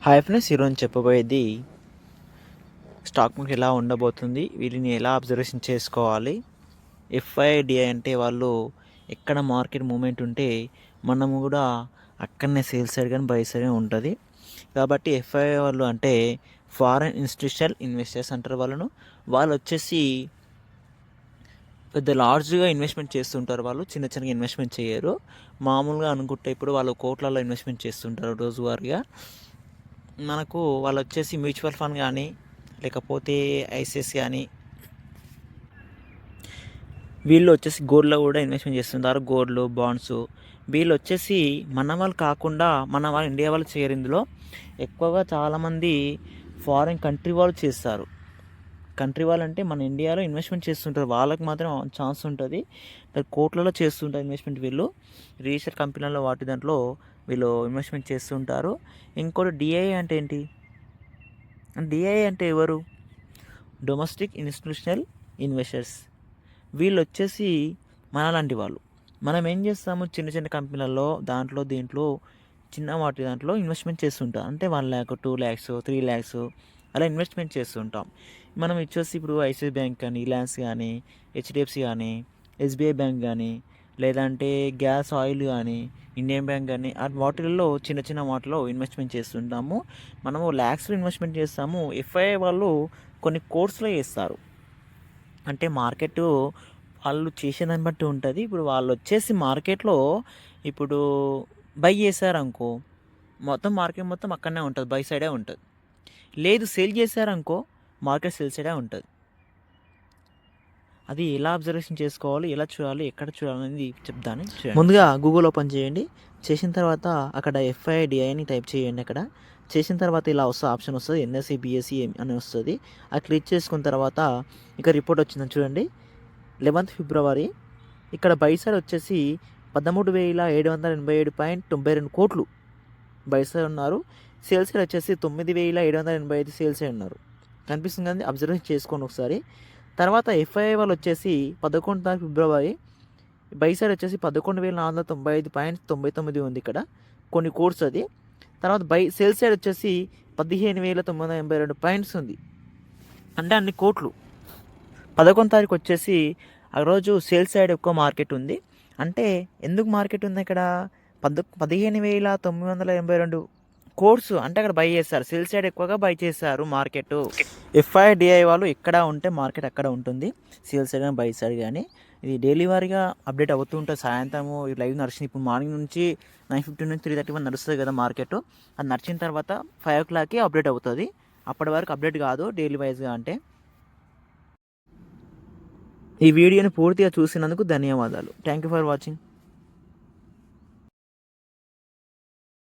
Hi friends, ఈరోజు చెప్పబోయేది stock market ఎలా ఉండబోతుంది, వీటిని ఎలా అబ్జర్వేషన్ చేసుకోవాలి. ఎఫ్ఐడిఐ అంటే వాళ్ళు ఎక్కడ మార్కెట్ మూమెంట్ ఉంటే మనము కూడా అక్కడనే సేల్ సైడ్ కానీ బై సైడ్ ఉంటుంది. కాబట్టి ఎఫ్ఐ వాళ్ళు అంటే ఫారెన్ ఇన్స్టిట్యూషనల్ ఇన్వెస్టర్స్ అంటారు వాళ్ళను. వాళ్ళు వచ్చేసి పెద్ద లార్జ్గా ఇన్వెస్ట్మెంట్ చేస్తుంటారు. వాళ్ళు చిన్న చిన్నగా ఇన్వెస్ట్మెంట్ చేయరు. మామూలుగా అనుకుంటే ఇప్పుడు వాళ్ళు కోట్లలో ఇన్వెస్ట్మెంట్ చేస్తుంటారు రోజువారీగా. మనకు వాళ్ళు వచ్చేసి మ్యూచువల్ ఫండ్ కానీ లేకపోతే ఐసిఐసి కానీ వీళ్ళు వచ్చేసి గోల్డ్లో కూడా ఇన్వెస్ట్మెంట్ చేస్తుంటారు. గోల్డ్లు, బాండ్స్. వీళ్ళు వచ్చేసి మన వాళ్ళు కాకుండా మన వాళ్ళు ఇండియా వాళ్ళు చేయరు. ఇందులో ఎక్కువగా చాలామంది ఫారిన్ కంట్రీ వాళ్ళు చేస్తారు. కంట్రీ వాళ్ళు అంటే మన ఇండియాలో ఇన్వెస్ట్మెంట్ చేస్తుంటారు. వాళ్ళకి మాత్రం ఛాన్స్ ఉంటుంది. కోట్లలో చేస్తుంటారు ఇన్వెస్ట్మెంట్. వీళ్ళు రిజిస్టర్ కంపెనీలలో వాటి దాంట్లో వీళ్ళు ఇన్వెస్ట్మెంట్ చేస్తుంటారు. ఇంకోటి డిఐఏ అంటే ఏంటి? డిఐఏ అంటే ఎవరు? Domestic institutional investors. వీళ్ళు వచ్చేసి మనలాంటి వాళ్ళు. మనం ఏం చేస్తాము, చిన్న చిన్న కంపెనీలలో దీంట్లో చిన్న వాటి దాంట్లో ఇన్వెస్ట్మెంట్ చేస్తుంటాం. అంటే 1 lakh, 2 lakhs, 3 lakhs అలా ఇన్వెస్ట్మెంట్ చేస్తుంటాం. మనం వచ్చేసి ఇప్పుడు ఐసిఐసిఐ బ్యాంక్ కానీ, రిలయన్స్ కానీ, హెచ్డిఎఫ్సి కానీ, ఎస్బీఐ బ్యాంక్ కానీ, లేదంటే గ్యాస్ ఆయిల్ కానీ, ఇండియన్ బ్యాంక్ కానీ వాటిల్లో చిన్న చిన్న వాటిలో ఇన్వెస్ట్మెంట్ చేస్తుంటాము. మనము ల్యాక్స్లో ఇన్వెస్ట్మెంట్ చేస్తాము. ఎఫ్ఐఐ వాళ్ళు కొన్ని కోర్సులో చేస్తారు. అంటే మార్కెట్ వాళ్ళు చేసేదాన్ని బట్టి ఉంటుంది. ఇప్పుడు వాళ్ళు వచ్చేసి మార్కెట్లో ఇప్పుడు బై చేశారనుకో, మార్కెట్ మొత్తం అక్కడనే ఉంటుంది, బై సైడే ఉంటుంది. లేదు సేల్ చేశారనుకో, మార్కెట్ సేల్ సైడే ఉంటుంది. అది ఎలా అబ్జర్వేషన్ చేసుకోవాలి, ఎలా చూడాలి, ఎక్కడ చూడాలనేది చెప్తాను. ముందుగా గూగుల్ ఓపెన్ చేయండి. చేసిన తర్వాత అక్కడ ఎఫ్ఐడిఐ అని టైప్ చేయండి. అక్కడ చేసిన తర్వాత ఇలా ఆప్షన్ వస్తుంది, ఎన్ఎస్సి బిఎస్సి అని వస్తుంది. అది క్లిక్ చేసుకున్న తర్వాత ఇక రిపోర్ట్ వచ్చిందని చూడండి. 11th February ఇక్కడ బై సైడ్ వచ్చేసి 13,787.92 కోట్లు బై సైడ్ ఉన్నారు. సేల్ సైడ్ వచ్చేసి 9,785 సేల్ సైడ్ ఉన్నారు. కనిపిస్తుంది కానీ అబ్జర్వేషన్ చేసుకోండి ఒకసారి. తర్వాత ఎఫ్ఐఐ వాళ్ళు వచ్చేసి 11th February బై సైడ్ వచ్చేసి 11,495.99 ఉంది. ఇక్కడ కొన్ని కోర్స్ అది. తర్వాత సేల్ సైడ్ వచ్చేసి 15,982 పాయింట్స్ ఉంది. అంటే అన్ని కోట్లు. 11వ తారీఖు వచ్చేసి ఆ రోజు సేల్ సైడ్ ఎక్కువ మార్కెట్ ఉంది. అంటే ఎందుకు మార్కెట్ ఉంది ఇక్కడ? 15,982 కోర్సు అంటే అక్కడ బై చేస్తారు. సేల్ సైడ్ ఎక్కువగా బై చేశారు మార్కెట్. ఎఫ్ఐడిఐ వాళ్ళు ఎక్కడ ఉంటే మార్కెట్ అక్కడ ఉంటుంది, సేల్ సైడ్ కానీ బై సైడ్ కానీ. ఇది డైలీ వారీగా అప్డేట్ అవుతూ ఉంటుంది. సాయంత్రము లైవ్ నడిచింది. ఇప్పుడు మార్నింగ్ నుంచి 9:15 నుంచి 3:31 నడుస్తుంది కదా మార్కెట్. అది నడిచిన తర్వాత 5 o'clockకి అప్డేట్ అవుతుంది. అప్పటి వరకు అప్డేట్ కాదు డైలీ వైజ్గా. అంటే ఈ వీడియోని పూర్తిగా చూసినందుకు ధన్యవాదాలు. Thank you for watching.